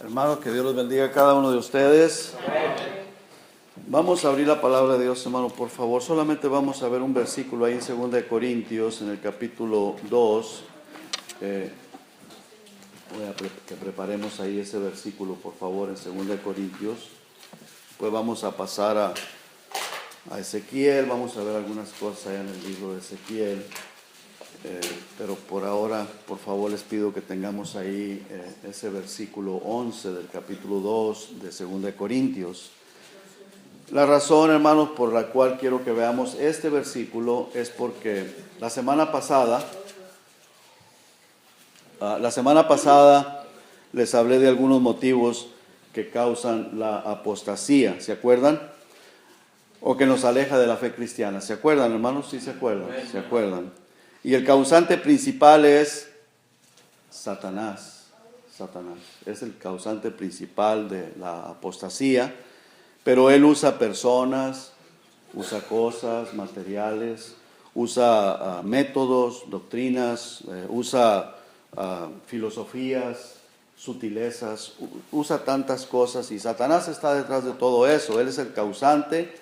Hermanos, que Dios los bendiga a cada uno de ustedes. Vamos a abrir la palabra de Dios, hermano, por favor. Solamente vamos a ver un versículo ahí en 2 de Corintios, en el capítulo 2. Voy a que preparemos ahí ese versículo, por favor, en 2 de Corintios. Pues vamos a pasar a Ezequiel. Vamos a ver algunas cosas allá en el libro de Ezequiel. Pero por ahora, por favor, les pido que tengamos ahí ese versículo 11 del capítulo 2 de 2 de Corintios. La razón, hermanos, por la cual quiero que veamos este versículo es porque la semana pasada les hablé de algunos motivos que causan la apostasía, ¿se acuerdan? O que nos aleja de la fe cristiana. ¿Se acuerdan, hermanos? Sí, se acuerdan. ¿Se acuerdan? Y el causante principal es Satanás. Satanás es el causante principal de la apostasía, pero él usa personas, usa cosas, materiales, usa métodos, doctrinas, usa filosofías, sutilezas, usa tantas cosas, y Satanás está detrás de todo eso. Él es el causante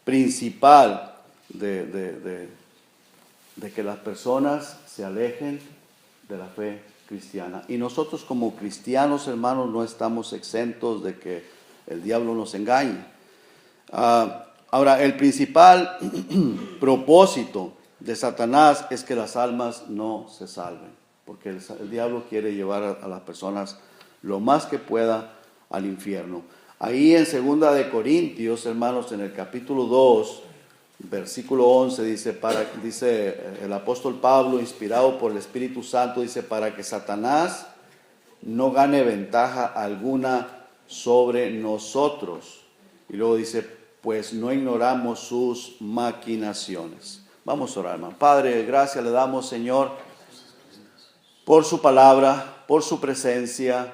principal de que las personas se alejen de la fe cristiana. Y nosotros como cristianos, hermanos, no estamos exentos de que el diablo nos engañe. Ahora, el principal propósito de Satanás es que las almas no se salven, porque el diablo quiere llevar a las personas lo más que pueda al infierno. Ahí en 2 de Corintios, hermanos, en el capítulo 2, versículo 11, dice el apóstol Pablo, inspirado por el Espíritu Santo, dice: para que Satanás no gane ventaja alguna sobre nosotros. Y luego dice: pues no ignoramos sus maquinaciones. Vamos a orar, hermano. Padre, gracias le damos, Señor, por su palabra, por su presencia.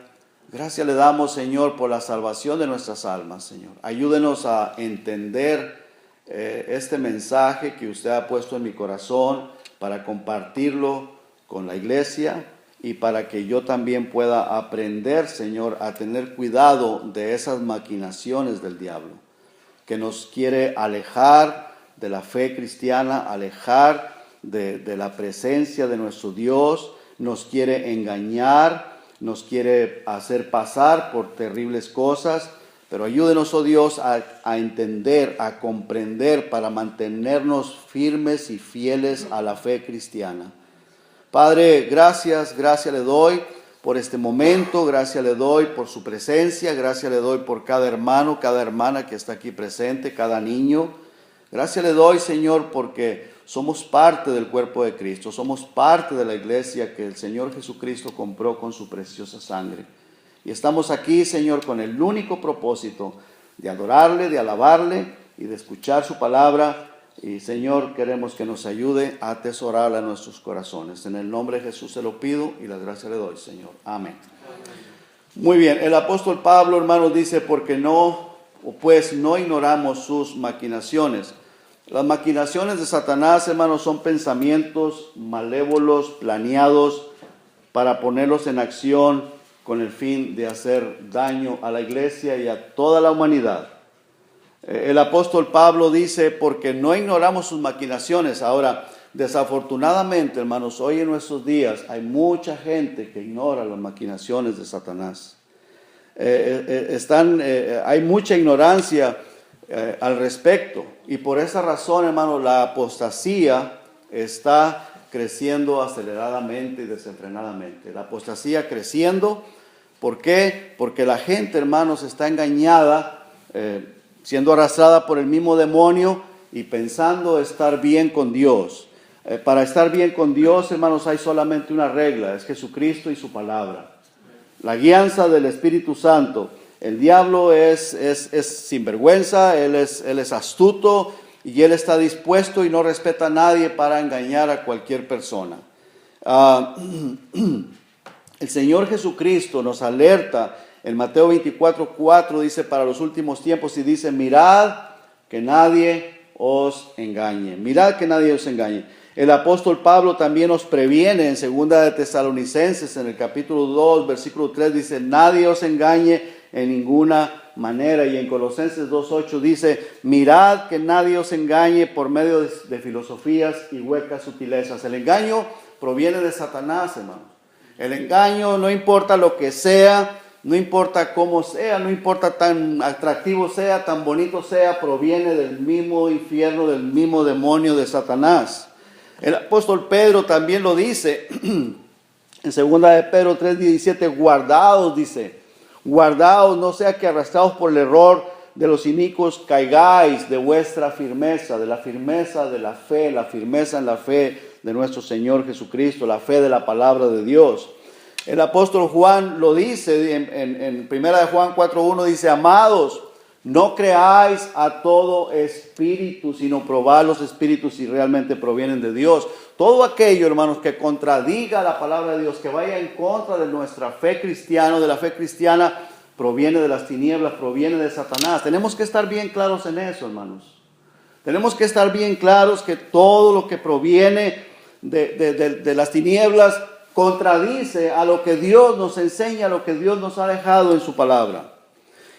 Gracias le damos, Señor, por la salvación de nuestras almas, Señor. Ayúdenos a entender este mensaje que usted ha puesto en mi corazón para compartirlo con la iglesia y para que yo también pueda aprender, Señor, a tener cuidado de esas maquinaciones del diablo, que nos quiere alejar de la fe cristiana, alejar de la presencia de nuestro Dios, nos quiere engañar, nos quiere hacer pasar por terribles cosas. Pero ayúdenos, oh Dios, a entender, a comprender, para mantenernos firmes y fieles a la fe cristiana. Padre, gracias le doy por este momento, gracias le doy por su presencia, gracias le doy por cada hermano, cada hermana que está aquí presente, cada niño. Gracias le doy, Señor, porque somos parte del cuerpo de Cristo, somos parte de la iglesia que el Señor Jesucristo compró con su preciosa sangre. Y estamos aquí, Señor, con el único propósito de adorarle, de alabarle y de escuchar su palabra. Y, Señor, queremos que nos ayude a atesorarla en nuestros corazones. En el nombre de Jesús se lo pido y las gracias le doy, Señor. Amén. Muy bien, el apóstol Pablo, hermanos, dice: pues no ignoramos sus maquinaciones. Las maquinaciones de Satanás, hermanos, son pensamientos malévolos, planeados para ponerlos en acción con el fin de hacer daño a la iglesia y a toda la humanidad. El apóstol Pablo dice: porque no ignoramos sus maquinaciones. Ahora, desafortunadamente, hermanos, hoy en nuestros días hay mucha gente que ignora las maquinaciones de Satanás. Hay mucha ignorancia al respecto, y por esa razón, hermanos, la apostasía está creciendo aceleradamente y desenfrenadamente. La apostasía creciendo. ¿Por qué? Porque la gente, hermanos, está engañada, siendo arrastrada por el mismo demonio y pensando estar bien con Dios. Para estar bien con Dios, hermanos, hay solamente una regla: es Jesucristo y su palabra. La guianza del Espíritu Santo. El diablo es sinvergüenza, él es astuto, y él está dispuesto y no respeta a nadie para engañar a cualquier persona. El Señor Jesucristo nos alerta en Mateo 24:4, dice: para los últimos tiempos, y dice: mirad que nadie os engañe. Mirad que nadie os engañe. El apóstol Pablo también nos previene en 2 de Tesalonicenses, en el capítulo 2, versículo 3, dice, nadie os engañe en ninguna manera. Y en Colosenses 2:8 dice, mirad que nadie os engañe por medio de filosofías y huecas sutilezas. El engaño proviene de Satanás, hermanos. El engaño, no importa lo que sea, no importa cómo sea, no importa tan atractivo sea, tan bonito sea, proviene del mismo infierno, del mismo demonio de Satanás. El apóstol Pedro también lo dice en 2 de Pedro 3:17, guardaos, dice, guardaos, no sea que arrastrados por el error de los inicuos caigáis de vuestra firmeza, de la firmeza de la fe, la firmeza en la fe de nuestro Señor Jesucristo, la fe de la palabra de Dios. El apóstol Juan lo dice en 1 de Juan 4:1, dice, amados, no creáis a todo espíritu, sino probad los espíritus si realmente provienen de Dios. Todo aquello, hermanos, que contradiga la palabra de Dios, que vaya en contra de nuestra fe cristiana, de la fe cristiana, proviene de las tinieblas, proviene de Satanás. Tenemos que estar bien claros en eso, hermanos. Tenemos que estar bien claros que todo lo que proviene de las tinieblas contradice a lo que Dios nos enseña, a lo que Dios nos ha dejado en su palabra.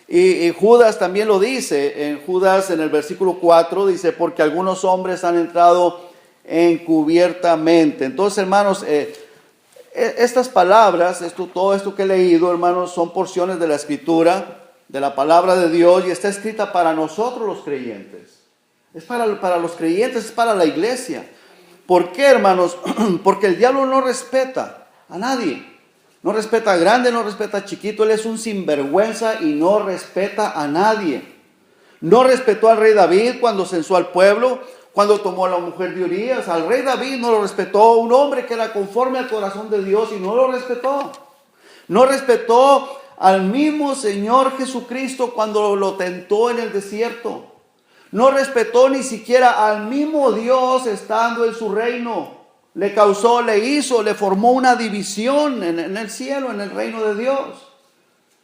Y Judas también lo dice, en Judas en el versículo 4 dice, porque algunos hombres han entrado encubiertamente. Entonces, hermanos, estas palabras, todo esto que he leído, hermanos, son porciones de la Escritura, de la palabra de Dios, y está escrita para nosotros los creyentes. Es para los creyentes, es para la iglesia. ¿Por qué, hermanos? Porque el diablo no respeta a nadie. No respeta a grande, no respeta a chiquito. Él es un sinvergüenza y no respeta a nadie. No respetó al rey David cuando censó al pueblo, cuando tomó a la mujer de Urías. Al rey David no lo respetó, un hombre que era conforme al corazón de Dios, y no lo respetó. No respetó al mismo Señor Jesucristo cuando lo tentó en el desierto. No respetó ni siquiera al mismo Dios estando en su reino. Le formó una división en el cielo, en el reino de Dios.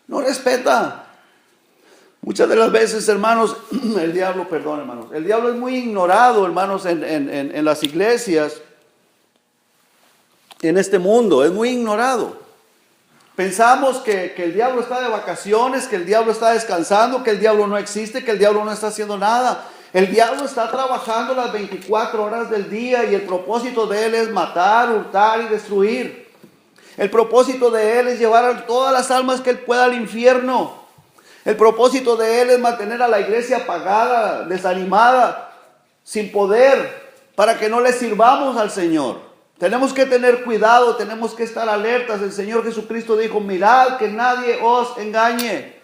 No respeta. Muchas de las veces, hermanos, el diablo es muy ignorado, hermanos, en las iglesias, en este mundo, es muy ignorado. Pensamos que el diablo está de vacaciones, que el diablo está descansando, que el diablo no existe, que el diablo no está haciendo nada. El diablo está trabajando las 24 horas del día y el propósito de él es matar, hurtar y destruir. El propósito de él es llevar a todas las almas que él pueda al infierno. El propósito de él es mantener a la iglesia apagada, desanimada, sin poder, para que no le sirvamos al Señor. Tenemos que tener cuidado, tenemos que estar alertas. El Señor Jesucristo dijo, mirad que nadie os engañe.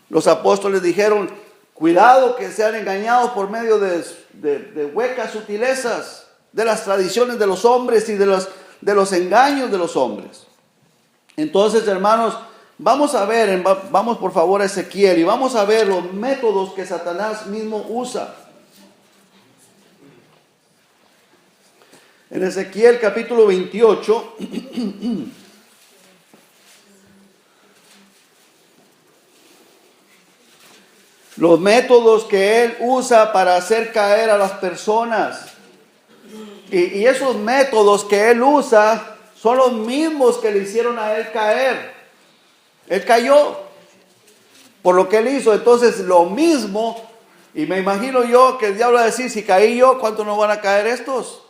Los apóstoles dijeron, cuidado que sean engañados por medio de huecas sutilezas, de las tradiciones de los hombres y de los engaños de los hombres. Entonces, hermanos, vamos por favor a Ezequiel y vamos a ver los métodos que Satanás mismo usa. En Ezequiel capítulo 28, los métodos que él usa para hacer caer a las personas. Y esos métodos que él usa son los mismos que le hicieron a él caer. Él cayó por lo que él hizo. Entonces lo mismo, y me imagino yo que el diablo va a decir, si caí yo, ¿cuánto no van a caer estos?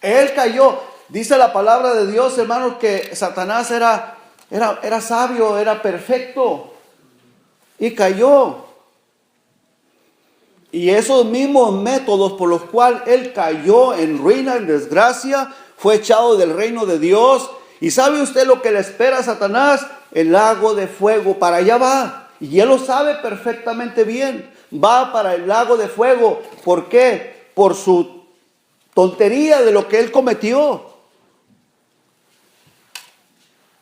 Él cayó. Dice la palabra de Dios, hermanos, que Satanás era sabio, era perfecto. Y cayó. Y esos mismos métodos por los cuales él cayó en ruina, en desgracia, fue echado del reino de Dios. ¿Y sabe usted lo que le espera a Satanás? El lago de fuego. Para allá va. Y él lo sabe perfectamente bien. Va para el lago de fuego. ¿Por qué? Por su tontería de lo que él cometió.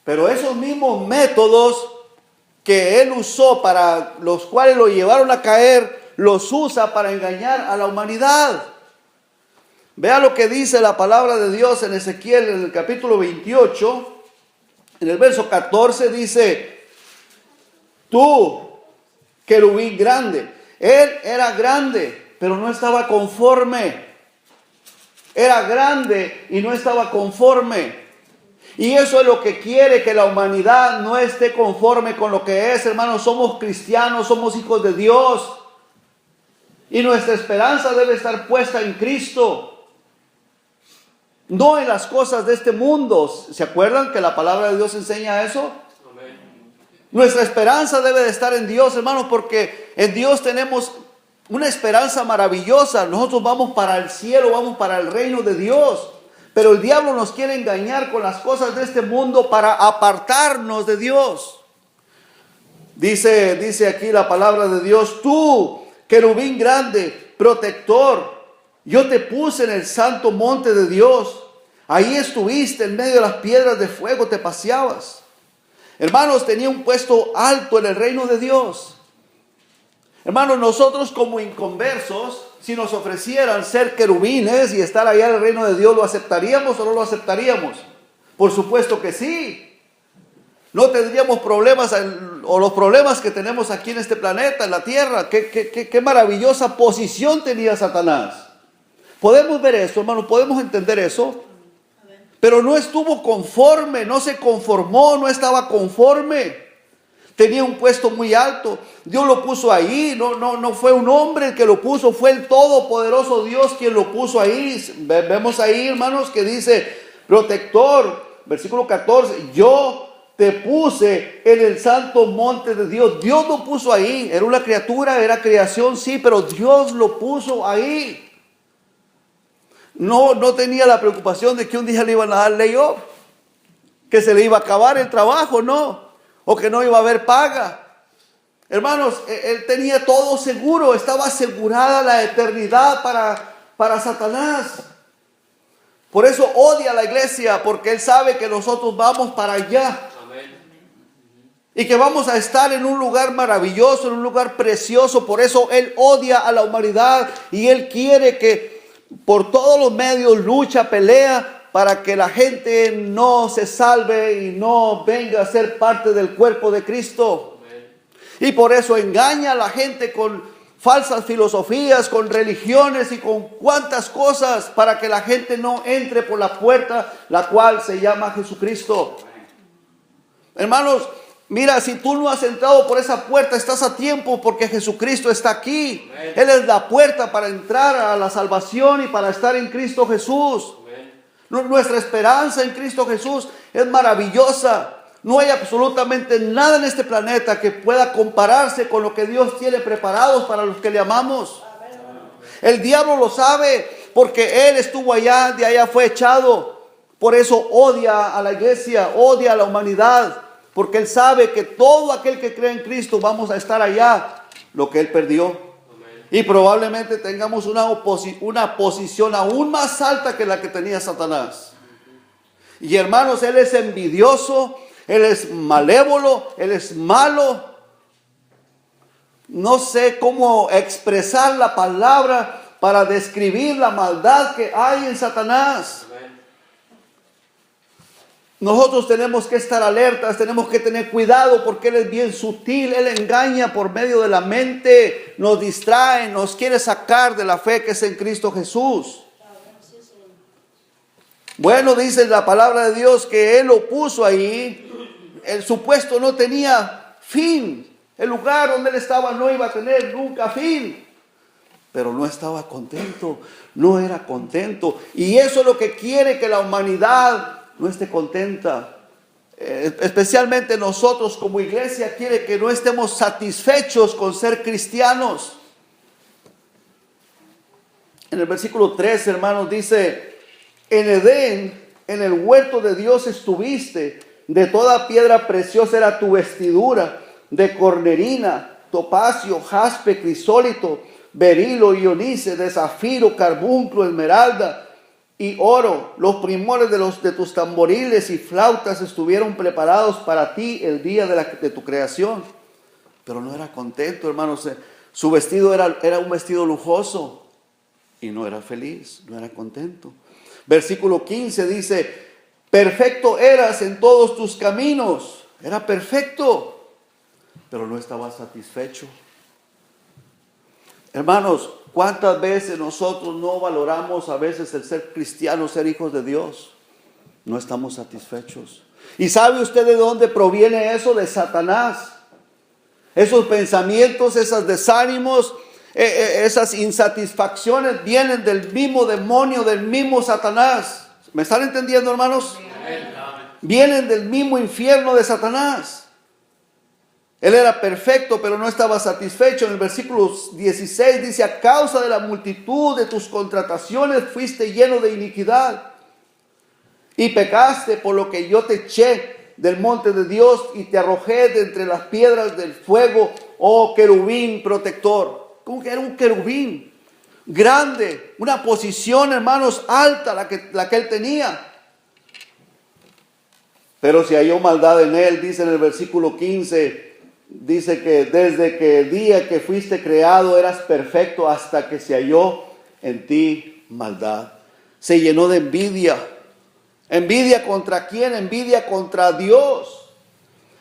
Pero esos mismos métodos que él usó, para los cuales lo llevaron a caer, los usa para engañar a la humanidad. Vea lo que dice la palabra de Dios en Ezequiel, en el capítulo 28, en el verso 14, dice, tú, querubín grande. Él era grande, pero no estaba conforme. era grande y no estaba conforme. Y eso es lo que quiere, que la humanidad no esté conforme con lo que es, hermanos. Somos cristianos, somos hijos de Dios. Y nuestra esperanza debe estar puesta en Cristo, no en las cosas de este mundo. ¿Se acuerdan que la palabra de Dios enseña eso? Amén. Nuestra esperanza debe de estar en Dios, hermanos, porque en Dios tenemos una esperanza maravillosa. Nosotros vamos para el cielo, vamos para el reino de Dios. Pero el diablo nos quiere engañar con las cosas de este mundo para apartarnos de Dios. Dice aquí la palabra de Dios: tú, querubín grande, protector, yo te puse en el santo monte de Dios. Ahí estuviste en medio de las piedras de fuego, te paseabas. Hermanos, tenía un puesto alto en el reino de Dios. Hermanos, nosotros como inconversos, si nos ofrecieran ser querubines y estar allá en el reino de Dios, ¿lo aceptaríamos o no lo aceptaríamos? Por supuesto que sí. No tendríamos problemas o los problemas que tenemos aquí en este planeta, en la tierra. Qué maravillosa posición tenía Satanás. Podemos ver eso, hermano, podemos entender eso. Pero no estuvo conforme, no se conformó, no estaba conforme. Tenía un puesto muy alto. Dios lo puso ahí. No fue un hombre el que lo puso, fue el todopoderoso Dios quien lo puso ahí. Vemos ahí, hermanos, que dice: protector, versículo 14, yo te puse en el santo monte de Dios. Dios lo puso ahí. Era una criatura, era creación, sí, pero Dios lo puso ahí. No tenía la preocupación de que un día le iban a dar layoff, que se le iba a acabar el trabajo, no, o que no iba a haber paga. Hermanos, él tenía todo seguro, estaba asegurada la eternidad para Satanás. Por eso odia a la iglesia, porque él sabe que nosotros vamos para allá. Y que vamos a estar en un lugar maravilloso, en un lugar precioso. Por eso él odia a la humanidad y él quiere que por todos los medios lucha, pelea para que la gente no se salve y no venga a ser parte del cuerpo de Cristo. Y por eso engaña a la gente con falsas filosofías, con religiones y con cuantas cosas para que la gente no entre por la puerta, la cual se llama Jesucristo. Hermanos, mira, si tú no has entrado por esa puerta, estás a tiempo, porque Jesucristo está aquí. Amén. Él es la puerta para entrar a la salvación y para estar en Cristo Jesús. Amén. Nuestra esperanza en Cristo Jesús es maravillosa. No hay absolutamente nada en este planeta que pueda compararse con lo que Dios tiene preparados para los que le amamos. Amén. El diablo lo sabe, porque él estuvo allá, de allá fue echado. Por eso odia a la iglesia, odia a la humanidad. Porque él sabe que todo aquel que cree en Cristo vamos a estar allá, lo que él perdió. Amén. Y probablemente tengamos una posición aún más alta que la que tenía Satanás. Y hermanos, él es envidioso, él es malévolo, él es malo. No sé cómo expresar la palabra para describir la maldad que hay en Satanás. Nosotros tenemos que estar alertas, tenemos que tener cuidado, porque él es bien sutil. Él engaña por medio de la mente, nos distrae, nos quiere sacar de la fe que es en Cristo Jesús. Bueno, dice la palabra de Dios que él lo puso ahí. Su puesto no tenía fin. El lugar donde él estaba no iba a tener nunca fin. Pero no estaba contento, no era contento. Y eso es lo que quiere que la humanidad no esté contenta. Especialmente nosotros como iglesia quiere que no estemos satisfechos con ser cristianos. En el versículo 3, hermanos, dice: en Edén, en el huerto de Dios estuviste, de toda piedra preciosa era tu vestidura, de cornerina, topacio, jaspe, crisólito, berilo, ionice, de zafiro, carbunclo, esmeralda y oro. Los primores de tus tamboriles y flautas estuvieron preparados para ti el día de tu creación. Pero no era contento, hermanos. Su vestido era un vestido lujoso y no era feliz, no era contento. Versículo 15 dice: perfecto eras en todos tus caminos. Era perfecto, pero no estaba satisfecho. Hermanos, ¿Cuántas veces nosotros no valoramos a veces el ser cristianos, ser hijos de Dios? No estamos satisfechos. ¿Y sabe usted de dónde proviene eso? De Satanás. Esos pensamientos, esos desánimos, esas insatisfacciones vienen del mismo demonio, del mismo Satanás. ¿Me están entendiendo, hermanos? Vienen del mismo infierno de Satanás. Él era perfecto, pero no estaba satisfecho. En el versículo 16 dice: a causa de la multitud de tus contrataciones fuiste lleno de iniquidad y pecaste, por lo que yo te eché del monte de Dios y te arrojé de entre las piedras del fuego, oh querubín protector. ¿Cómo que era un querubín? Grande, una posición, hermanos, alta la que él tenía. Pero se halló maldad en él, dice en el versículo 15, dice que desde que el día que fuiste creado eras perfecto hasta que se halló en ti maldad. Se llenó de envidia. ¿Envidia contra quién? Envidia contra Dios.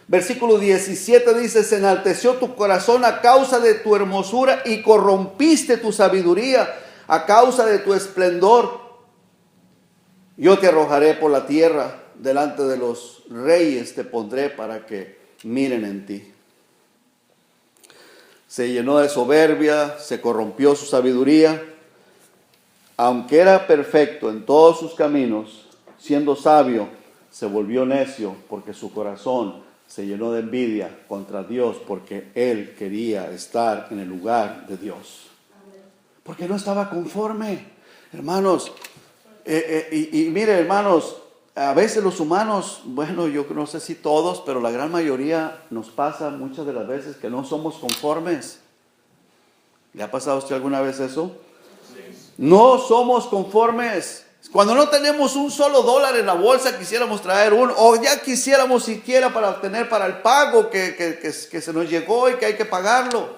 Versículo 17 dice: se enalteció tu corazón a causa de tu hermosura y corrompiste tu sabiduría a causa de tu esplendor. Yo te arrojaré por la tierra, delante de los reyes te pondré para que miren en ti. Se llenó de soberbia, se corrompió su sabiduría. Aunque era perfecto en todos sus caminos, siendo sabio, se volvió necio porque su corazón se llenó de envidia contra Dios, porque él quería estar en el lugar de Dios. Porque no estaba conforme, hermanos. Y mire, hermanos, a veces los humanos, bueno, yo no sé si todos, pero la gran mayoría nos pasa muchas de las veces que no somos conformes. ¿Le ha pasado a usted alguna vez eso? No somos conformes. Cuando no tenemos un solo dólar en la bolsa, quisiéramos traer uno, o ya quisiéramos siquiera para obtener para el pago que se nos llegó y que hay que pagarlo.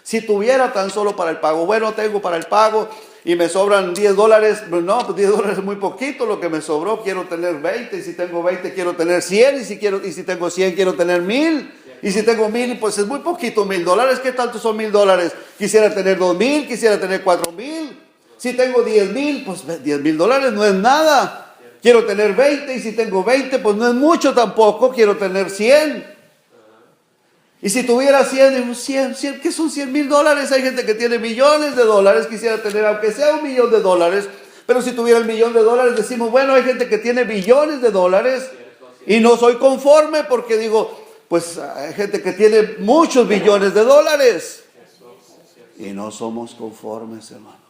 Si tuviera tan solo para el pago, bueno, tengo para el pago y me sobran $10, no, pues $10 es muy poquito lo que me sobró, quiero tener 20, y si tengo 20 quiero tener 100, y si tengo 100 quiero tener 1000, y si tengo 1000, pues es muy poquito, $1000, ¿qué tanto son $1000? Quisiera tener 2000, quisiera tener 4000. Si tengo 10,000, pues $10,000 no es nada. Quiero tener 20, y si tengo 20, pues no es mucho tampoco. Quiero tener 100. Y si tuviera 100, ¿qué son $100,000? Hay gente que tiene millones de dólares, quisiera tener aunque sea $1,000,000. Pero si tuviera el $1,000,000, decimos, bueno, hay gente que tiene billones de dólares y no soy conforme porque digo, pues hay gente que tiene muchos billones de dólares y no somos conformes, hermanos.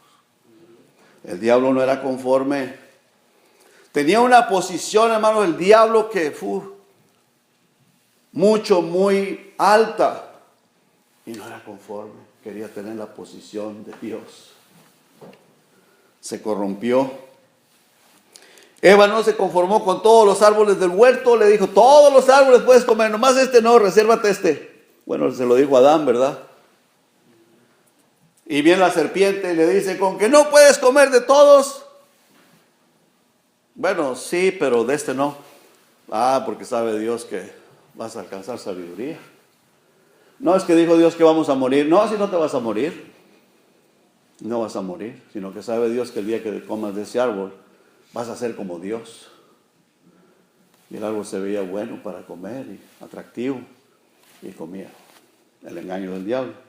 El diablo no era conforme. Tenía una posición, hermano, el diablo que fue muy alta. Y no era conforme. Quería tener la posición de Dios. Se corrompió. Eva no se conformó con todos los árboles del huerto. Le dijo, todos los árboles puedes comer, nomás este no, resérvate este. Bueno, se lo dijo a Adán, ¿verdad? Y viene la serpiente y le dice, ¿con que no puedes comer de todos? Bueno, sí, pero de este no. Porque sabe Dios que vas a alcanzar sabiduría. No es que dijo Dios que vamos a morir. No, si no te vas a morir. No vas a morir, sino que sabe Dios que el día que comas de ese árbol vas a ser como Dios. Y el árbol se veía bueno para comer y atractivo. Y comía. El engaño del diablo.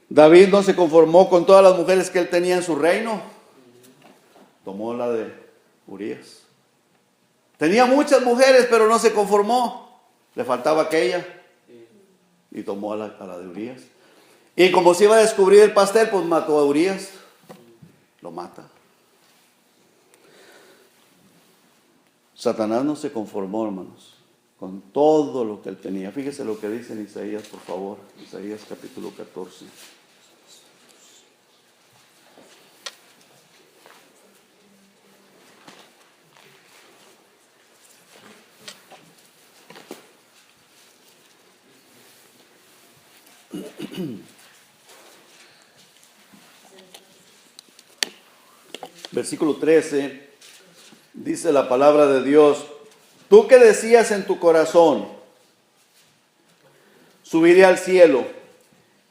David no se conformó con todas las mujeres que él tenía en su reino. Tomó la de Urías. Tenía muchas mujeres, pero no se conformó. Le faltaba aquella. Y tomó a la de Urías. Y como se iba a descubrir el pastel, pues mató a Urías. Lo mata. Satanás no se conformó, hermanos, con todo lo que él tenía. Fíjese lo que dice en Isaías, por favor. Isaías capítulo 14. Versículo 13, dice la palabra de Dios, tú que decías en tu corazón, subiré al cielo,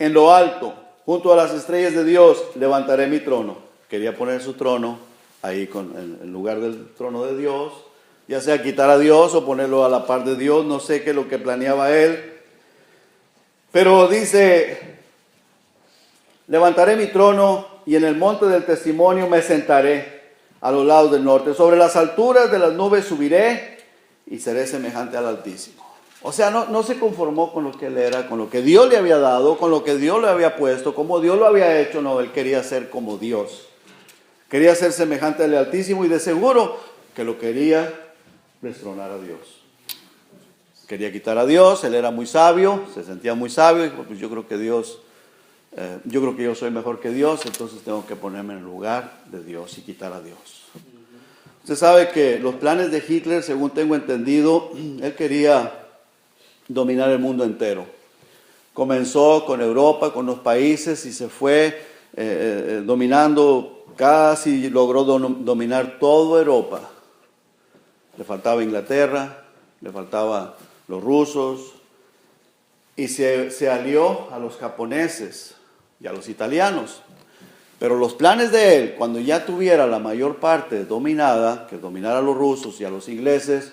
en lo alto, junto a las estrellas de Dios levantaré mi trono. Quería poner su trono ahí en lugar del trono de Dios, ya sea quitar a Dios o ponerlo a la par de Dios, no sé qué es lo que planeaba él. Pero dice, levantaré mi trono y en el monte del testimonio me sentaré a los lados del norte. Sobre las alturas de las nubes subiré y seré semejante al Altísimo. O sea, no se conformó con lo que él era, con lo que Dios le había dado, con lo que Dios le había puesto, como Dios lo había hecho. No, él quería ser como Dios. Quería ser semejante al Altísimo y de seguro que lo quería destronar a Dios. Quería quitar a Dios, él era muy sabio, se sentía muy sabio y dijo, pues yo creo que yo soy mejor que Dios, entonces tengo que ponerme en el lugar de Dios y quitar a Dios. Usted sabe que los planes de Hitler, según tengo entendido, él quería dominar el mundo entero. Comenzó con Europa, con los países y se fue dominando, casi logró dominar toda Europa. Le faltaba Inglaterra, le faltaba los rusos y se alió a los japoneses y a los italianos. Pero los planes de él, cuando ya tuviera la mayor parte dominada, que dominara a los rusos y a los ingleses,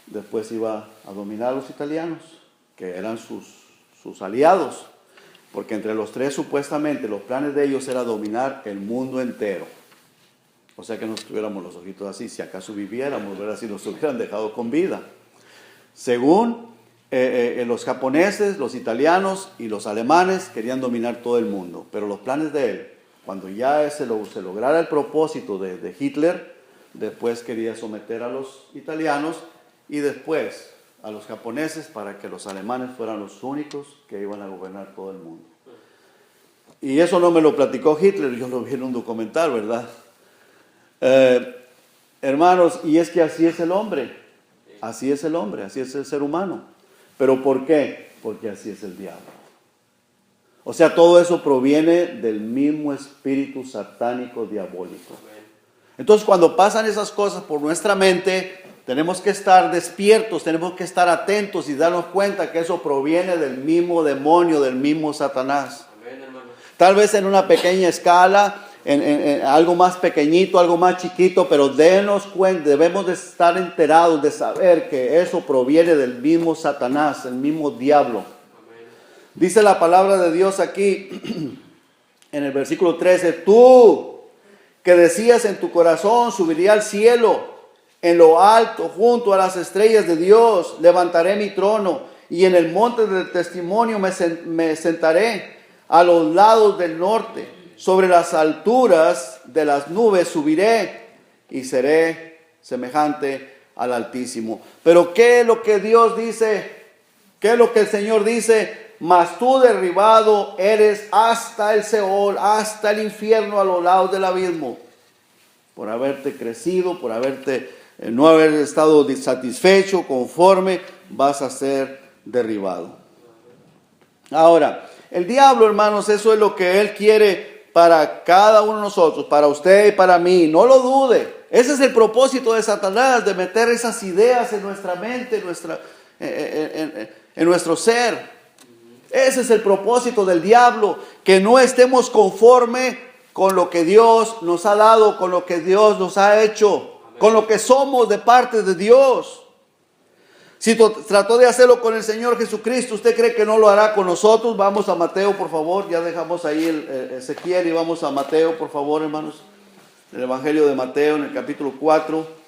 después iba a dominar a los italianos, que eran sus aliados, porque entre los tres supuestamente los planes de ellos era dominar el mundo entero. O sea que nos tuviéramos los ojitos así, si acaso viviéramos, ¿verdad? Si nos hubieran dejado con vida. Según los japoneses, los italianos y los alemanes querían dominar todo el mundo, pero los planes de él, cuando ya se lograra el propósito de Hitler, después quería someter a los italianos y después a los japoneses para que los alemanes fueran los únicos que iban a gobernar todo el mundo. Y eso no me lo platicó Hitler, yo lo vi en un documental, ¿verdad? Hermanos, y es que así es el hombre, así es el ser humano. ¿Pero por qué? Porque así es el diablo. O sea, todo eso proviene del mismo espíritu satánico diabólico. Entonces, cuando pasan esas cosas por nuestra mente, tenemos que estar despiertos, tenemos que estar atentos y darnos cuenta que eso proviene del mismo demonio, del mismo Satanás. Tal vez en una pequeña escala, en algo más pequeñito, algo más chiquito, pero denos cuenta, debemos de estar enterados de saber que eso proviene del mismo Satanás, el mismo diablo. Dice la palabra de Dios aquí en el versículo 13, tú que decías en tu corazón, subiría al cielo, en lo alto, junto a las estrellas de Dios, levantaré mi trono y en el monte del testimonio me sentaré a los lados del norte. Sobre las alturas de las nubes subiré y seré semejante al Altísimo. Pero ¿qué es lo que Dios dice? ¿Qué es lo que el Señor dice? Mas tú derribado eres hasta el Seol, hasta el infierno, a los lados del abismo. Por haberte crecido, por no haber estado satisfecho, conforme, vas a ser derribado. Ahora, el diablo, hermanos, eso es lo que él quiere para cada uno de nosotros, para usted y para mí. No lo dude. Ese es el propósito de Satanás, de meter esas ideas en nuestra mente, en nuestro ser. Ese es el propósito del diablo, que no estemos conforme con lo que Dios nos ha dado, con lo que Dios nos ha hecho, con lo que somos de parte de Dios. Si trató de hacerlo con el Señor Jesucristo, ¿usted cree que no lo hará con nosotros? Vamos a Mateo, por favor. Ya dejamos ahí el Ezequiel y vamos a Mateo, por favor, hermanos. El Evangelio de Mateo, en el capítulo 4.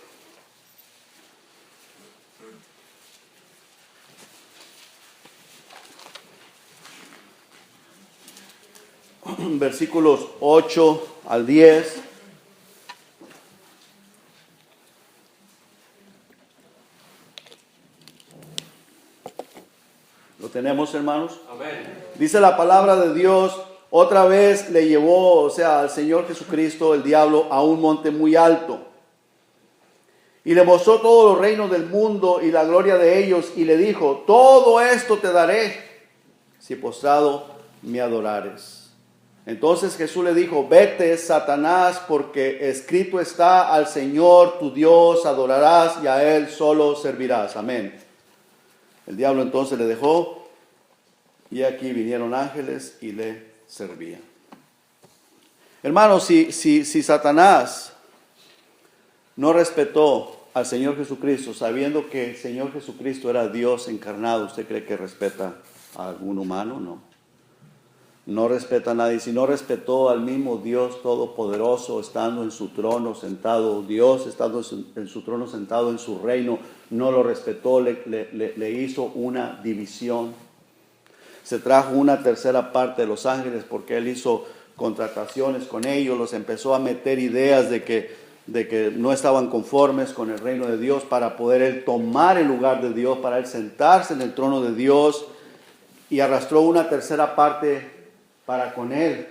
Versículos 8 al 10. ¿Lo tenemos, hermanos? Amén. Dice la palabra de Dios, otra vez le llevó, o sea, al Señor Jesucristo, el diablo, a un monte muy alto. Y le mostró todos los reinos del mundo y la gloria de ellos, y le dijo, todo esto te daré, si postrado me adorares. Entonces Jesús le dijo, vete, Satanás, porque escrito está, al Señor tu Dios adorarás y a Él solo servirás. Amén. El diablo entonces le dejó y aquí vinieron ángeles y le servían. Hermanos, si Satanás no respetó al Señor Jesucristo, sabiendo que el Señor Jesucristo era Dios encarnado, ¿usted cree que respeta a algún humano? No. No respeta a nadie. Si no respetó al mismo Dios Todopoderoso, estando en su trono sentado, Dios estando en su trono sentado en su reino, no lo respetó, le hizo una división. Se trajo una tercera parte de los ángeles porque él hizo contrataciones con ellos, los empezó a meter ideas de que no estaban conformes con el reino de Dios para poder él tomar el lugar de Dios, para él sentarse en el trono de Dios, y arrastró una tercera parte para con él,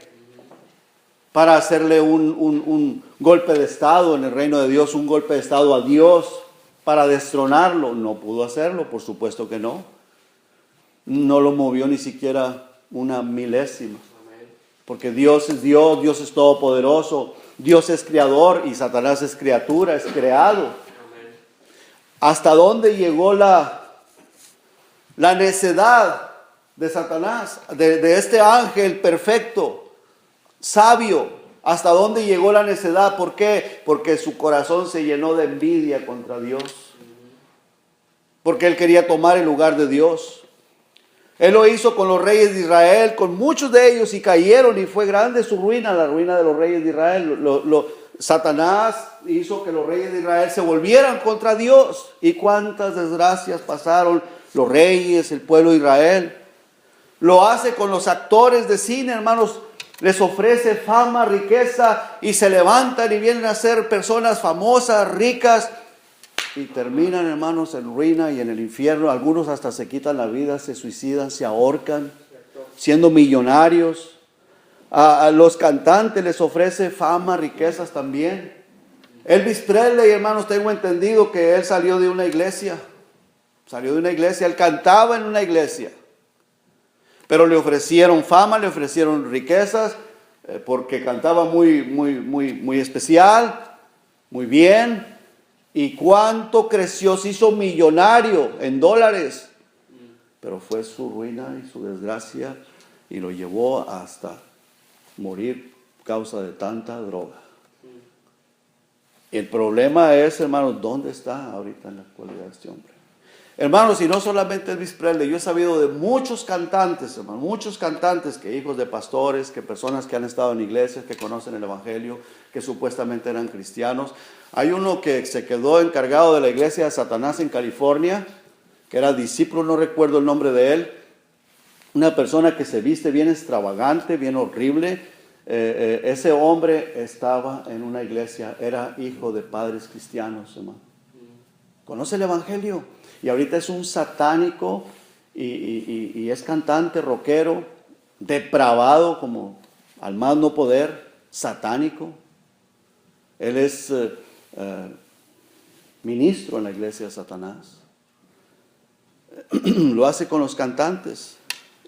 para hacerle un golpe de estado en el reino de Dios, un golpe de estado a Dios, para destronarlo. No pudo hacerlo, por supuesto que no. No lo movió ni siquiera una milésima. Porque Dios es Dios, Dios es todopoderoso, Dios es creador y Satanás es criatura, es creado. ¿Hasta dónde llegó la necedad de Satanás, de este ángel perfecto, sabio? ¿Hasta dónde llegó la necedad? ¿Por qué? Porque su corazón se llenó de envidia contra Dios. Porque él quería tomar el lugar de Dios. Él lo hizo con los reyes de Israel, con muchos de ellos, y cayeron, y fue grande su ruina, la ruina de los reyes de Israel. Satanás hizo que los reyes de Israel se volvieran contra Dios. Y cuántas desgracias pasaron los reyes, el pueblo de Israel. Lo hace con los actores de cine, hermanos. Les ofrece fama, riqueza, y se levantan y vienen a ser personas famosas, ricas, y terminan, hermanos, en ruina y en el infierno. Algunos hasta se quitan la vida, se suicidan, se ahorcan, siendo millonarios. A los cantantes les ofrece fama, riquezas también. Elvis Presley, hermanos, tengo entendido que él salió de una iglesia. Él cantaba en una iglesia. Pero le ofrecieron fama, le ofrecieron riquezas, porque cantaba muy especial, muy bien. Y cuánto creció, se hizo millonario en dólares. Pero fue su ruina y su desgracia, y lo llevó hasta morir a causa de tanta droga. Y el problema es, hermanos, ¿dónde está ahorita en la actualidad este hombre? Hermanos, y no solamente Elvis Presley, yo he sabido de muchos cantantes, hermanos, muchos cantantes, que hijos de pastores, que personas que han estado en iglesias, que conocen el evangelio, que supuestamente eran cristianos. Hay uno que se quedó encargado de la iglesia de Satanás en California, que era discípulo, no recuerdo el nombre de él, una persona que se viste bien extravagante, bien horrible. Ese hombre estaba en una iglesia, era hijo de padres cristianos, hermano. Conoce el evangelio. Y ahorita es un satánico y es cantante, rockero, depravado como al más no poder, satánico. Él es ministro en la iglesia de Satanás. Lo hace con los cantantes.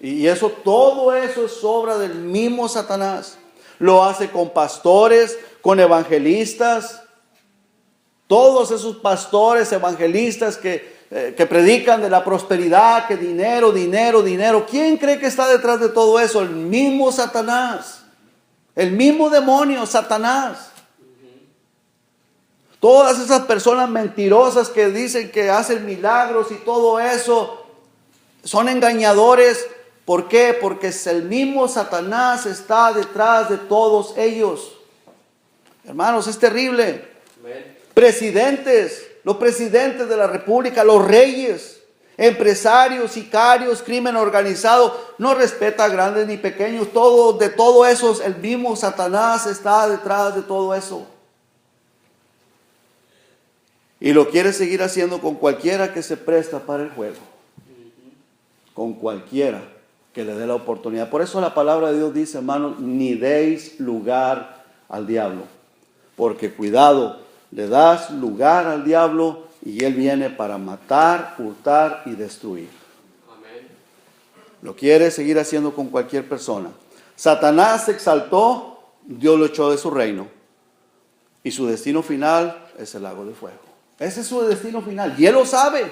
Y todo eso es obra del mismo Satanás. Lo hace con pastores, con evangelistas. Todos esos pastores, evangelistas que predican de la prosperidad, que dinero. ¿Quién cree que está detrás de todo eso? El mismo Satanás. El mismo demonio, Satanás. Todas esas personas mentirosas que dicen que hacen milagros y todo eso, son engañadores. ¿Por qué? Porque el mismo Satanás está detrás de todos ellos. Hermanos, es terrible. Amén. Los presidentes de la república, los reyes, empresarios, sicarios, crimen organizado, no respeta a grandes ni pequeños. De todo eso, el mismo Satanás está detrás de todo eso. Y lo quiere seguir haciendo con cualquiera que se presta para el juego. Con cualquiera que le dé la oportunidad. Por eso la palabra de Dios dice, hermanos, ni deis lugar al diablo. Porque cuidado, le das lugar al diablo y él viene para matar, hurtar y destruir. Amén. Lo quiere seguir haciendo con cualquier persona. Satanás se exaltó, Dios lo echó de su reino. Y su destino final es el lago de fuego. Ese es su destino final. Y él lo sabe,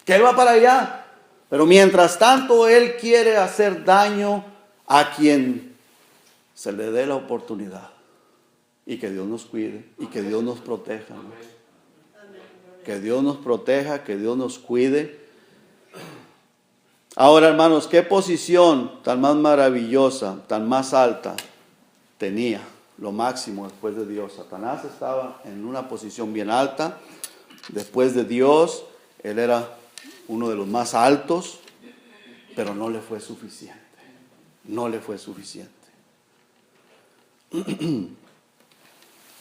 que él va para allá. Pero mientras tanto, él quiere hacer daño a quien se le dé la oportunidad. Y que Dios nos cuide y que Dios nos proteja, ¿no? Que Dios nos proteja, que Dios nos cuide. Ahora, hermanos, qué posición tan más maravillosa, tan más alta tenía, lo máximo después de Dios. Satanás estaba en una posición bien alta. Después de Dios, él era uno de los más altos, pero no le fue suficiente. No le fue suficiente.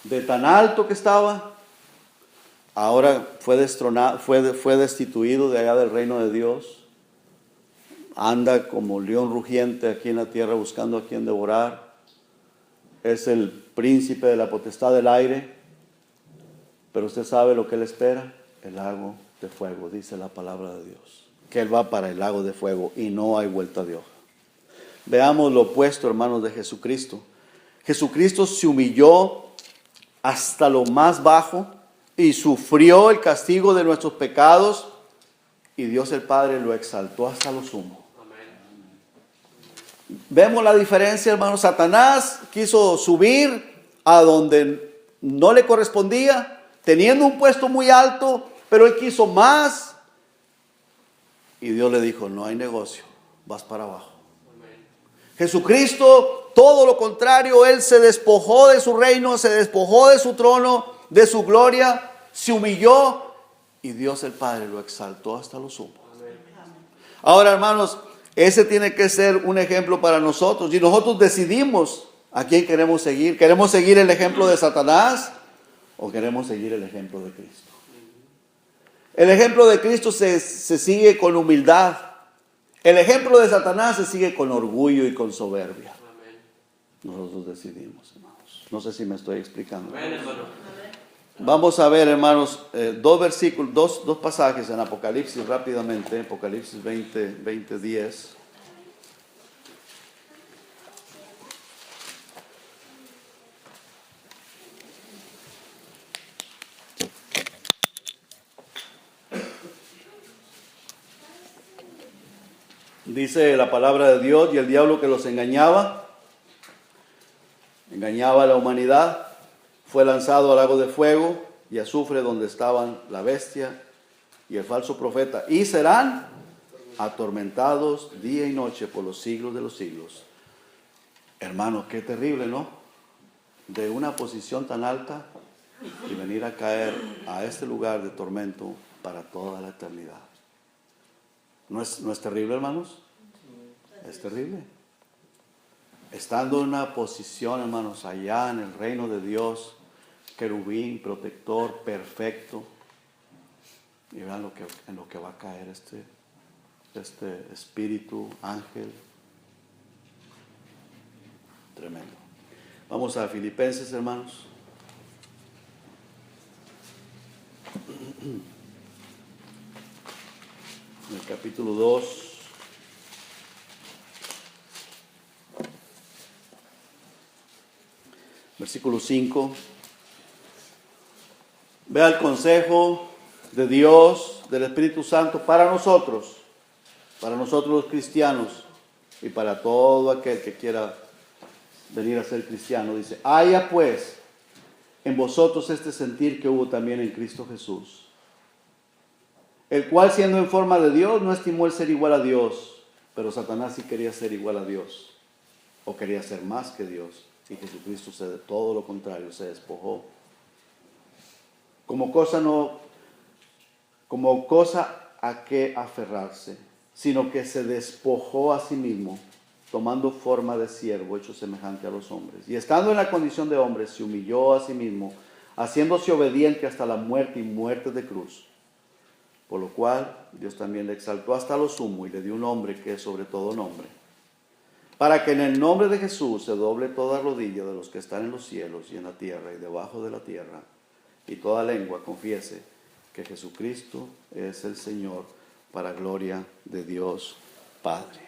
De tan alto que estaba, ahora fue destronado, fue destituido de allá del reino de Dios. Anda como león rugiente aquí en la tierra buscando a quien devorar. Es el príncipe de la potestad del aire. Pero usted sabe lo que él espera: el lago de fuego, dice la palabra de Dios. Que él va para el lago de fuego y no hay vuelta de hoja. Veamos lo opuesto, hermanos, de Jesucristo. Jesucristo se humilló hasta lo más bajo y sufrió el castigo de nuestros pecados, y Dios el Padre lo exaltó hasta lo sumo. Vemos la diferencia, hermanos. Satanás quiso subir a donde no le correspondía, teniendo un puesto muy alto, pero él quiso más. Y Dios le dijo: no hay negocio, vas para abajo. Jesucristo, todo lo contrario, él se despojó de su reino, se despojó de su trono, de su gloria, se humilló, y Dios el Padre lo exaltó hasta lo sumo. Ahora, hermanos, ese tiene que ser un ejemplo para nosotros, y nosotros decidimos a quién queremos seguir. ¿Queremos seguir el ejemplo de Satanás o queremos seguir el ejemplo de Cristo? El ejemplo de Cristo se sigue con humildad. El ejemplo de Satanás se sigue con orgullo y con soberbia. Nosotros decidimos, hermanos. No sé si me estoy explicando. Vamos a ver, hermanos, dos pasajes en Apocalipsis rápidamente. Apocalipsis 20:10. Dice la palabra de Dios: y el diablo que los engañaba a la humanidad, fue lanzado al lago de fuego y azufre, donde estaban la bestia y el falso profeta, y serán atormentados día y noche por los siglos de los siglos. Hermano, qué terrible, ¿no? De una posición tan alta y venir a caer a este lugar de tormento para toda la eternidad. ¿No es terrible, hermanos? Es terrible. Estando en una posición, hermanos, allá en el reino de Dios, querubín, protector, perfecto, y vean en lo que va a caer este espíritu, ángel. Tremendo. Vamos a Filipenses, hermanos. En el capítulo 2. Versículo 5. Vea el consejo de Dios, del Espíritu Santo para nosotros los cristianos, y para todo aquel que quiera venir a ser cristiano. Dice: haya pues en vosotros este sentir que hubo también en Cristo Jesús, el cual, siendo en forma de Dios, no estimó el ser igual a Dios, pero Satanás sí quería ser igual a Dios, o quería ser más que Dios. Y Jesucristo, todo lo contrario, se despojó. Como cosa a que aferrarse, sino que se despojó a sí mismo, tomando forma de siervo, hecho semejante a los hombres. Y estando en la condición de hombre, se humilló a sí mismo, haciéndose obediente hasta la muerte, y muerte de cruz. Por lo cual Dios también le exaltó hasta lo sumo y le dio un nombre que es sobre todo nombre, para que en el nombre de Jesús se doble toda rodilla de los que están en los cielos y en la tierra y debajo de la tierra, y toda lengua confiese que Jesucristo es el Señor, para gloria de Dios Padre.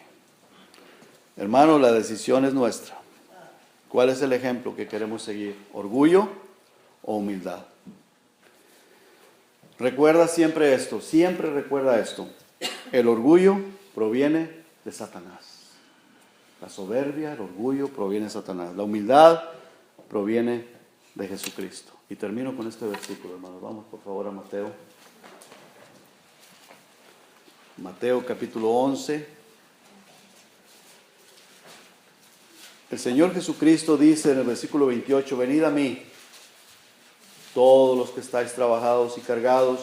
Hermanos, la decisión es nuestra. ¿Cuál es el ejemplo que queremos seguir? ¿Orgullo o humildad? Recuerda siempre esto, siempre recuerda esto. El orgullo proviene de Satanás. La soberbia, el orgullo proviene de Satanás. La humildad proviene de Jesucristo. Y termino con este versículo, hermanos. Vamos por favor a Mateo. Mateo capítulo 11. El Señor Jesucristo dice en el versículo 28, venid a mí, todos los que estáis trabajados y cargados,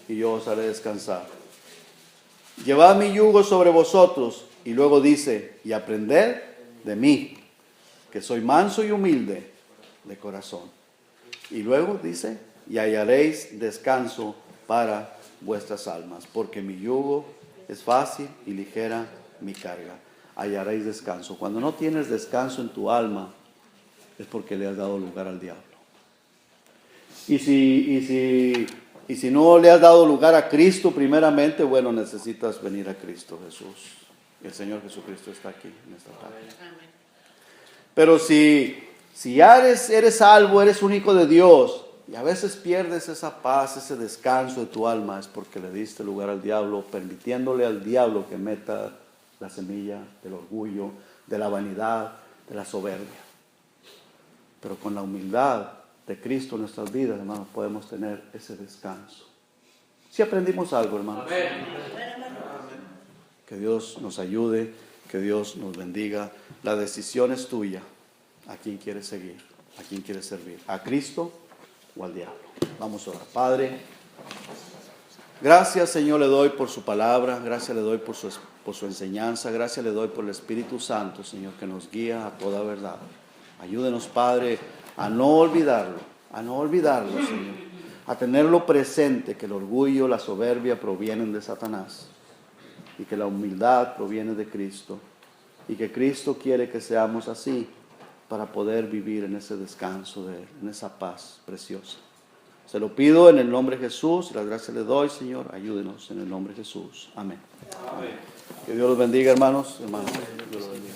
y yo os haré descansar. Llevad mi yugo sobre vosotros, y luego dice, y aprended de mí, que soy manso y humilde de corazón. Y luego dice, y hallaréis descanso para vuestras almas, porque mi yugo es fácil y ligera mi carga. Hallaréis descanso. Cuando no tienes descanso en tu alma, es porque le has dado lugar al diablo. Y si no le has dado lugar a Cristo primeramente, bueno, necesitas venir a Cristo Jesús. El Señor Jesucristo está aquí en esta tarde. Pero si ya eres salvo, eres un hijo de Dios, y a veces pierdes esa paz, ese descanso de tu alma, es porque le diste lugar al diablo, permitiéndole al diablo que meta la semilla del orgullo, de la vanidad, de la soberbia. Pero con la humildad de Cristo en nuestras vidas, hermanos, podemos tener ese descanso. Si aprendimos algo, hermanos. Que Dios nos ayude, que Dios nos bendiga. La decisión es tuya. ¿A quién quieres seguir? ¿A quién quieres servir? ¿A Cristo o al diablo? Vamos a orar. Padre, gracias, Señor, le doy por su palabra. Gracias le doy por su enseñanza. Gracias le doy por el Espíritu Santo, Señor, que nos guía a toda verdad. Ayúdenos, Padre, a no olvidarlo, Señor, a tenerlo presente, que el orgullo, la soberbia provienen de Satanás y que la humildad proviene de Cristo y que Cristo quiere que seamos así para poder vivir en ese descanso de Él, en esa paz preciosa. Se lo pido en el nombre de Jesús, las gracias le doy, Señor, ayúdenos en el nombre de Jesús. Amén. Amén. Que Dios los bendiga, hermanos. Dios los bendiga.